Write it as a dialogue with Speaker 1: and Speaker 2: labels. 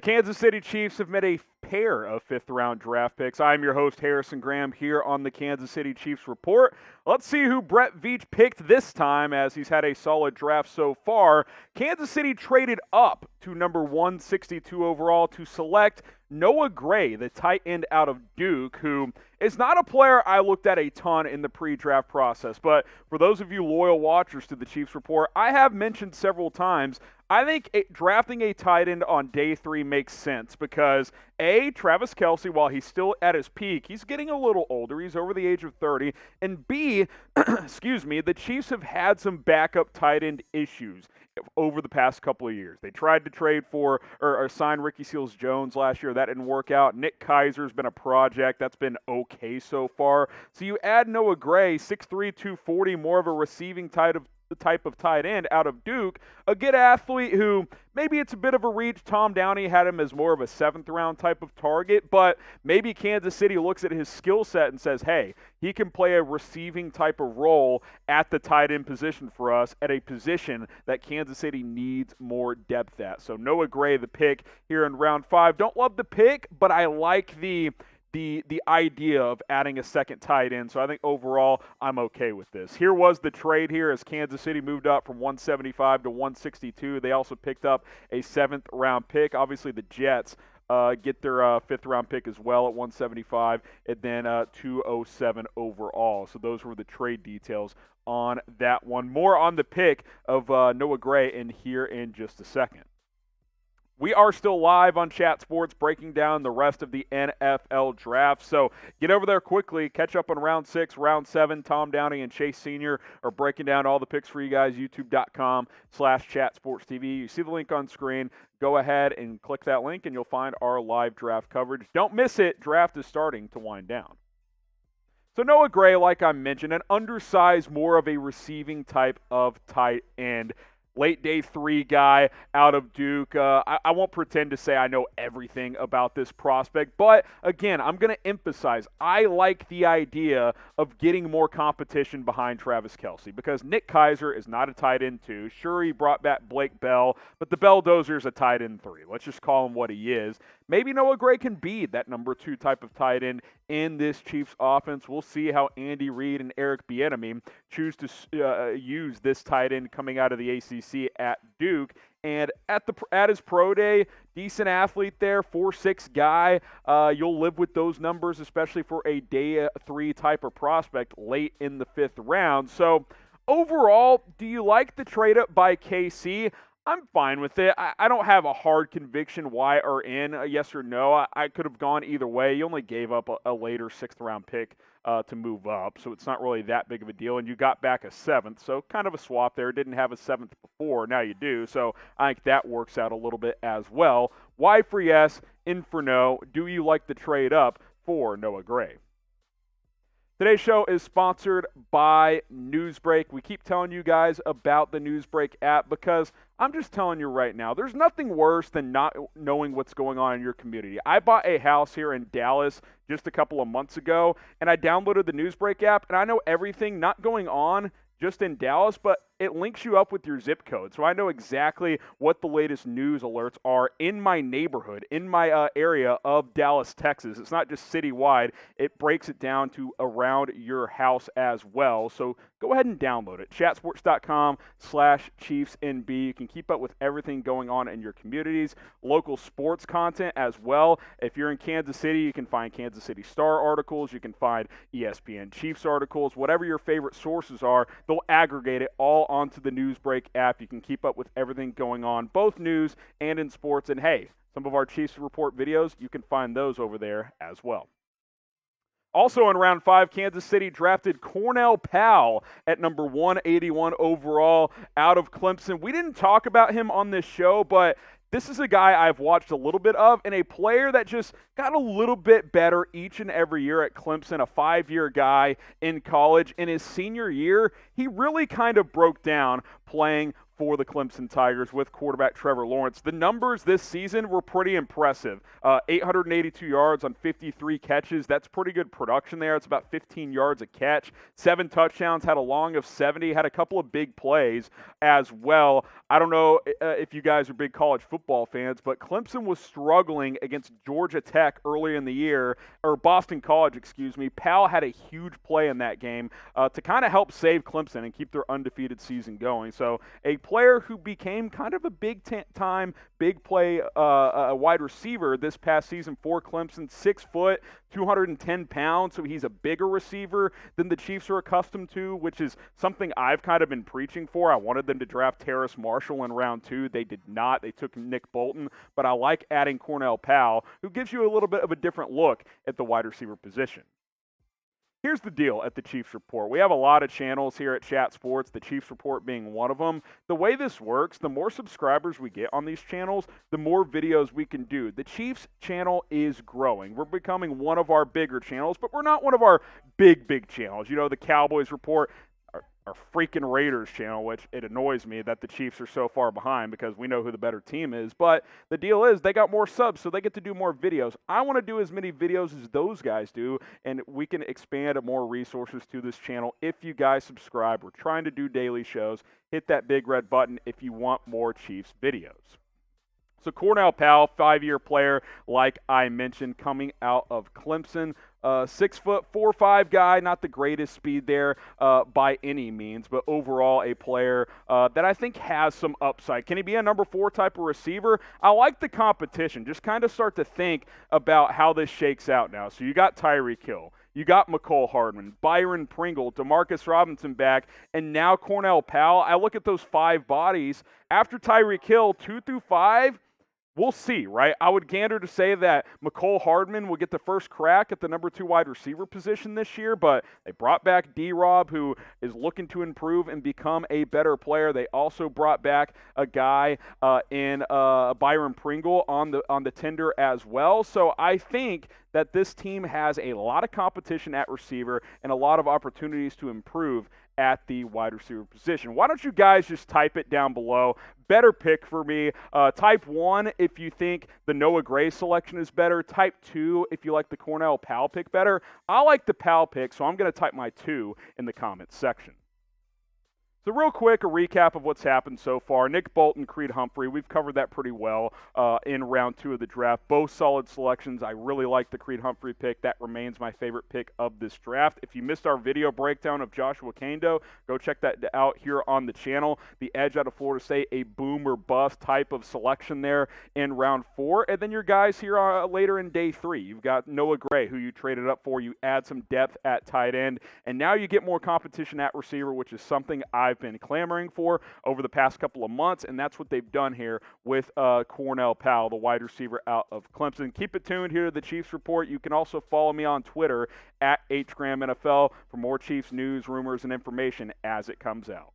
Speaker 1: The Kansas City Chiefs have made a pair of fifth-round draft picks. I'm your host, Harrison Graham, here on the Kansas City Chiefs Report. Let's see who Brett Veach picked this time, as he's had a solid draft so far. Kansas City traded up to number 162 overall to select Noah Gray, the tight end out of Duke, who is not a player I looked at a ton in the pre-draft process. But for those of you loyal watchers to the Chiefs Report, I have mentioned several times, I think drafting a tight end on day 3 makes sense because, A, Travis Kelce, while he's still at his peak, he's getting a little older. He's over the age of 30. And B, the Chiefs have had some backup tight end issues over the past couple of years. They tried to trade for or sign Ricky Seals-Jones last year. That didn't work out. Nick Keiser's been a project. That's been okay so far. So you add Noah Gray, 6'3", 240, more of a receiving type of tight end out of Duke, a good athlete who maybe it's a bit of a reach. Tom Downey had him as more of a 7th-round type of target, but maybe Kansas City looks at his skill set and says, hey, he can play a receiving type of role at the tight end position for us at a position that Kansas City needs more depth at. So Noah Gray, the pick here in round 5. Don't love the pick, but I like the idea of adding a second tight end, so I think overall I'm okay with this. Here was the trade here as Kansas City moved up from 175 to 162. They also picked up a 7th-round pick. Obviously, the Jets get their 5th-round pick as well at 175, and then 207 overall. So those were the trade details on that one. More on the pick of Noah Gray here in just a second. We are still live on Chat Sports breaking down the rest of the NFL draft. So get over there quickly. Catch up on round 6, round 7. Tom Downey and Chase Sr. are breaking down all the picks for you guys. YouTube.com/ChatSportsTV. You see the link on screen. Go ahead and click that link and you'll find our live draft coverage. Don't miss it. Draft is starting to wind down. So Noah Gray, like I mentioned, an undersized, more of a receiving type of tight end. Late day 3 guy out of Duke. I won't pretend to say I know everything about this prospect, but again, I'm going to emphasize I like the idea of getting more competition behind Travis Kelce because Nick Keiser is not a tight end 2. Sure, he brought back Blake Bell, but the Bell-Dozer is a tight end 3. Let's just call him what he is. Maybe Noah Gray can be that number 2 type of tight end in this Chiefs offense. We'll see how Andy Reid and Eric Bieniemy choose to use this tight end coming out of the ACC at Duke. And at his pro day, decent athlete there, 4'6" guy. You'll live with those numbers, especially for a day 3 type of prospect late in the 5th round. So overall, do you like the trade up by KC? I'm fine with it. I don't have a hard conviction why or in, yes or no. I could have gone either way. You only gave up a later 6th-round pick to move up, so it's not really that big of a deal. And you got back a 7th, so kind of a swap there. Didn't have a 7th before. Now you do, so I think that works out a little bit as well. Y for yes, in for no. Do you like the trade up for Noah Gray? Today's show is sponsored by Newsbreak. We keep telling you guys about the Newsbreak app because I'm just telling you right now, there's nothing worse than not knowing what's going on in your community. I bought a house here in Dallas just a couple of months ago, and I downloaded the Newsbreak app, and I know everything not going on just in Dallas, but it links you up with your zip code. So I know exactly what the latest news alerts are in my neighborhood, in my area of Dallas, Texas. It's not just citywide. It breaks it down to around your house as well. So go ahead and download it. Chatsports.com/ChiefsNB. You can keep up with everything going on in your communities. Local sports content as well. If you're in Kansas City, you can find Kansas City Star articles. You can find ESPN Chiefs articles. Whatever your favorite sources are, they'll aggregate it all onto the Newsbreak app. You can keep up with everything going on, both news and in sports. And hey, some of our Chiefs Report videos, you can find those over there as well. Also in round 5, Kansas City drafted Cornell Powell at number 181 overall out of Clemson. We didn't talk about him on this show, but this is a guy I've watched a little bit of and a player that just got a little bit better each and every year at Clemson, a 5-year guy in college. In his senior year, he really kind of broke down playing for the Clemson Tigers with quarterback Trevor Lawrence. The numbers this season were pretty impressive. 882 yards on 53 catches. That's pretty good production there. It's about 15 yards a catch. 7 touchdowns, had a long of 70, had a couple of big plays as well. I don't know if you guys are big college football fans, but Clemson was struggling against Georgia Tech early in the year, or Boston College, excuse me. Powell had a huge play in that game to kind of help save Clemson and keep their undefeated season going. So a player who became kind of a big-time, big play wide receiver this past season for Clemson, 6 foot, 210 pounds, so he's a bigger receiver than the Chiefs are accustomed to, which is something I've kind of been preaching for. I wanted them to draft Terrace Marshall in round 2. They did not. They took Nick Bolton, but I like adding Cornell Powell, who gives you a little bit of a different look at the wide receiver position. Here's the deal at the Chiefs Report. We have a lot of channels here at Chat Sports, the Chiefs Report being one of them. The way this works, the more subscribers we get on these channels, the more videos we can do. The Chiefs channel is growing. We're becoming one of our bigger channels, but we're not one of our big channels. You know, the Cowboys Report, our freaking Raiders channel, which it annoys me that the Chiefs are so far behind because we know who the better team is. But the deal is they got more subs, so they get to do more videos. I want to do as many videos as those guys do, and we can expand more resources to this channel if you guys subscribe. We're trying to do daily shows. Hit that big red button if you want more Chiefs videos. So Cornell Powell, 5-year player, like I mentioned, coming out of Clemson. 6 foot 4.5 guy, not the greatest speed there by any means, but overall a player that I think has some upside. Can he be a number 4 type of receiver? I like the competition. Just kind of start to think about how this shakes out now. So you got Tyreek Hill. You got McCole Hardman, Byron Pringle, Demarcus Robinson back, and now Cornell Powell. I look at those 5 bodies. After Tyreek Hill, 2 through 5, we'll see, right? I would gander to say that McCole Hardman will get the first crack at the number 2 wide receiver position this year, but they brought back D-Rob, who is looking to improve and become a better player. They also brought back a guy in Byron Pringle on the tender as well. So I think that this team has a lot of competition at receiver and a lot of opportunities to improve at the wide receiver position. Why don't you guys just type it down below? Better pick for me. Type 1 if you think the Noah Gray selection is better. Type 2 if you like the Cornell Powell pick better. I like the Powell pick, so I'm going to type my 2 in the comments section. So real quick, a recap of what's happened so far. Nick Bolton, Creed Humphrey, we've covered that pretty well in round 2 of the draft. Both solid selections. I really like the Creed Humphrey pick. That remains my favorite pick of this draft. If you missed our video breakdown of Joshua Kando, go check that out here on the channel. The edge out of Florida State, a boom or bust type of selection there in round 4. And then your guys here later in day 3. You've got Noah Gray, who you traded up for. You add some depth at tight end. And now you get more competition at receiver, which is something I've been clamoring for over the past couple of months, and that's what they've done here with Cornell Powell, the wide receiver out of Clemson. Keep it tuned here to the Chiefs Report. You can also follow me on Twitter at HGramNFL for more Chiefs news, rumors, and information as it comes out.